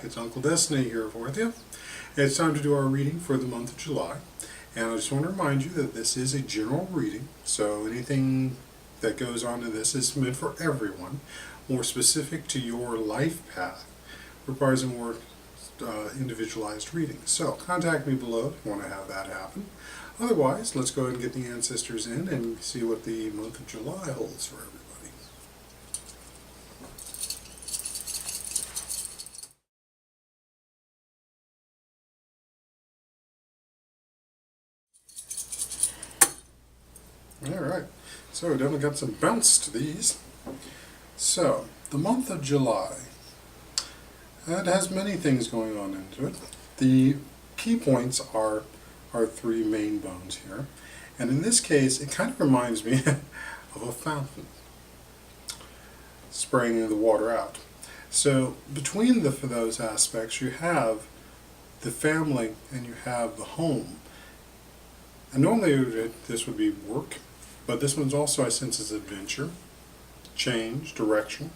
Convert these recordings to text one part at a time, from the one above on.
back. It's Uncle Destiny here with you. It's time to do our reading for the month of July. And I just want to remind you that this is a general reading, so anything that goes on in this is meant for everyone. More specific to your life path requires a more individualized reading. So contact me below if you want to have that happen. Otherwise, let's go ahead and get the ancestors in and see what the month of July holds for everybody. Alright, so we definitely got some bounce to these. So, the month of July. It has many things going on into it. The key points are our three main bones here. And in this case, it kind of reminds me of a fountain spraying the water out. So, between those aspects, you have the family and you have the home. And normally this would be work, but this one's also, I sense, is adventure, change, direction.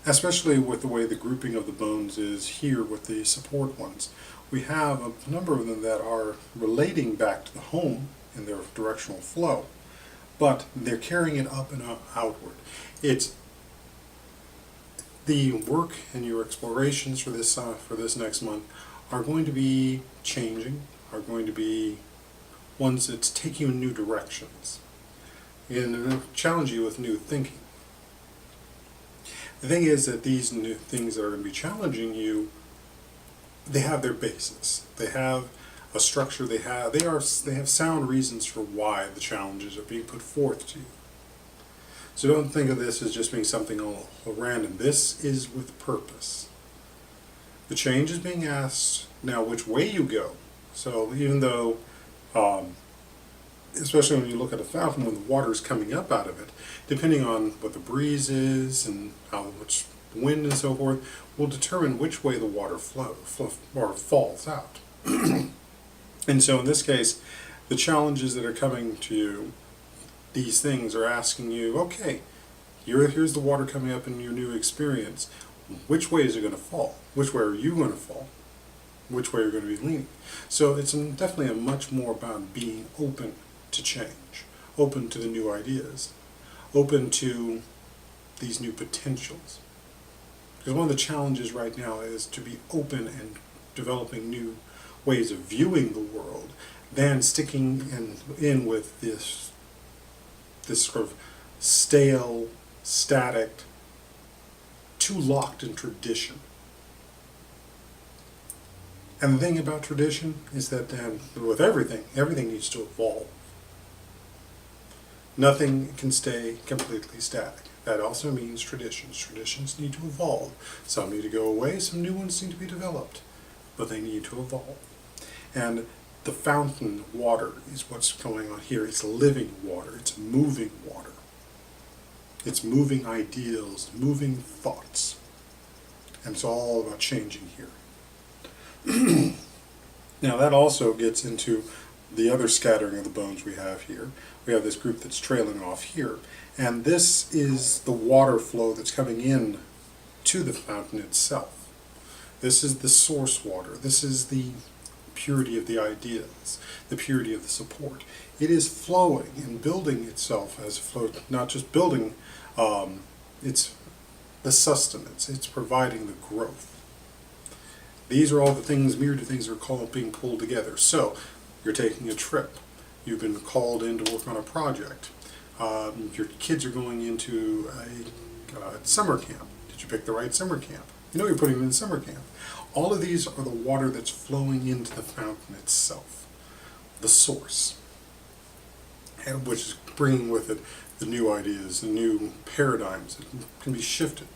Especially with the way the grouping of the bones is here with the support ones. We have a number of them that are relating back to the home in their directional flow, but they're carrying it up and outward. It's the work and your explorations for this next month are going to be changing, are going to be ones that's taking you in new directions and challenge you with new thinking. The thing is that these new things that are going to be challenging you, they have their basis. They have a structure. They have sound reasons for why the challenges are being put forth to you. So don't think of this as just being something all random. This is with purpose. The change is being asked now which way you go. So even though, especially when you look at a fountain, when the water is coming up out of it, depending on what the breeze is and how much wind and so forth, will determine which way the water falls out. And so in this case, the challenges that are coming to you, these things are asking you, okay, here's the water coming up in your new experience. Which way is it going to fall? Which way are you going to fall? Which way you're going to be leaning. So it's definitely much more about being open to change, open to the new ideas, open to these new potentials. Because one of the challenges right now is to be open and developing new ways of viewing the world than sticking in with this sort of stale, static, too locked in tradition. And the thing about tradition is that then, with everything needs to evolve. Nothing can stay completely static. That also means traditions. Traditions need to evolve. Some need to go away, some new ones need to be developed. But they need to evolve. And the fountain water is what's going on here. It's living water. It's moving water. It's moving ideals, moving thoughts. And it's all about changing here. Now that also gets into the other scattering of the bones we have here. We have this group that's trailing off here. And this is the water flow that's coming in to the fountain itself. This is the source water. This is the purity of the ideas, the purity of the support. It is flowing and building itself as a flow, not just building, it's the sustenance, it's providing the growth. These are all the things, myriad of things that are being pulled together. So, you're taking a trip. You've been called in to work on a project. Your kids are going into a summer camp. Did you pick the right summer camp? You know you're putting them in summer camp. All of these are the water that's flowing into the fountain itself, the source, and which is bringing with it the new ideas, the new paradigms that can be shifted.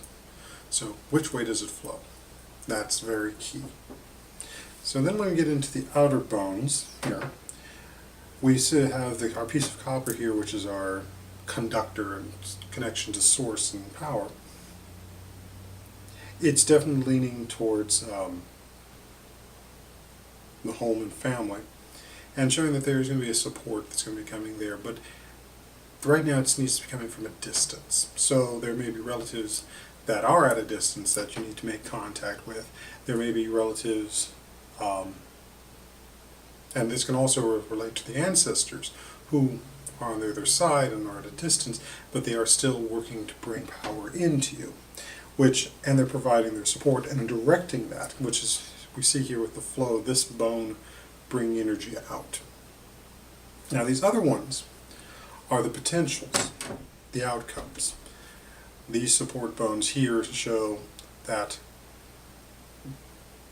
So, which way does it flow? That's very key. So then when we get into the outer bones here, we have our piece of copper here, which is our conductor and connection to source and power. It's definitely leaning towards the home and family, and showing that there's going to be a support that's going to be coming there. But right now it needs to be coming from a distance. So there may be relatives that are at a distance that you need to make contact with. There may be relatives, and this can also relate to the ancestors who are on the other side and are at a distance, but they are still working to bring power into you, and they're providing their support and directing that, which is, we see here with the flow of this bone bringing energy out. Now these other ones are the potentials, the outcomes. These support bones here show that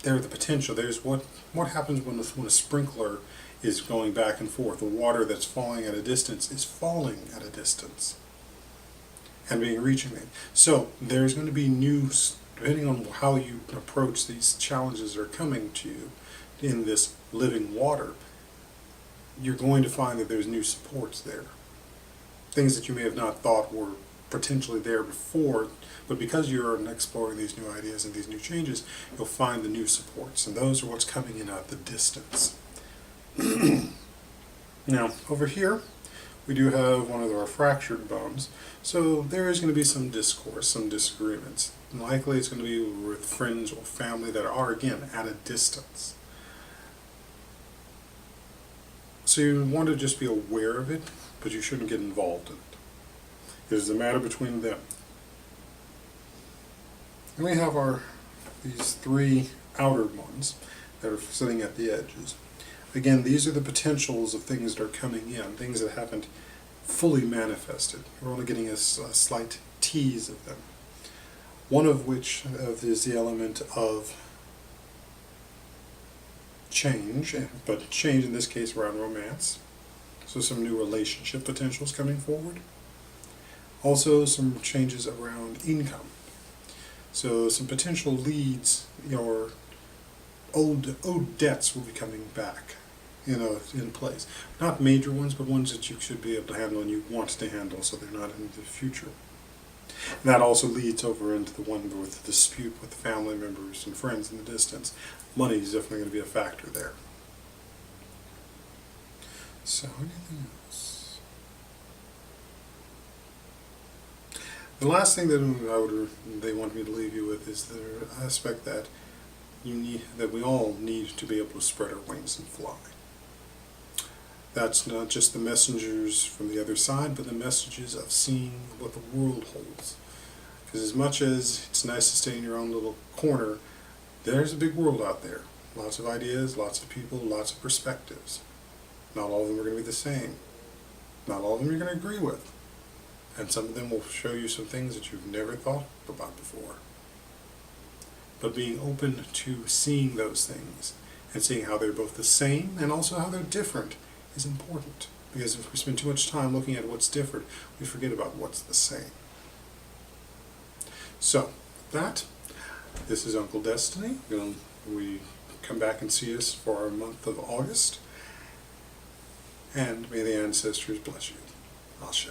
they're the potential. There's what happens when a sprinkler is going back and forth. The water that's falling at a distance is falling at a distance and reaching it. So there's going to be new, depending on how you approach these challenges that are coming to you in this living water, you're going to find that there's new supports there. Things that you may have not thought were potentially there before, but because you're exploring these new ideas and these new changes, you'll find the new supports, and those are what's coming in at the distance. Now, over here, we do have one of our fractured bones, so there is going to be some discourse, some disagreements. And likely it's going to be with friends or family that are, again, at a distance. So you want to just be aware of it, but you shouldn't get involved in it. It is a matter between them. And we have these three outer ones that are sitting at the edges. Again, these are the potentials of things that are coming in, things that haven't fully manifested. We're only getting a slight tease of them. One of which is the element of change, but change in this case around romance. So some new relationship potentials coming forward. Also some changes around income. So some potential leads, or owed debts will be coming back, in place. Not major ones, but ones that you should be able to handle and you want to handle, so they're not in the future. And that also leads over into the one with the dispute with family members and friends in the distance. Money is definitely going to be a factor there. So, anything else? The last thing that they want me to leave you with is the aspect that we all need to be able to spread our wings and fly. That's not just the messengers from the other side, but the messages of seeing what the world holds. Because as much as it's nice to stay in your own little corner, there's a big world out there. Lots of ideas, lots of people, lots of perspectives. Not all of them are going to be the same. Not all of them you're going to agree with. And some of them will show you some things that you've never thought about before. But being open to seeing those things and seeing how they're both the same and also how they're different is important. Because if we spend too much time looking at what's different, we forget about what's the same. So, this is Uncle Destiny. We come back and see us for our month of August. And may the ancestors bless you. Ashe.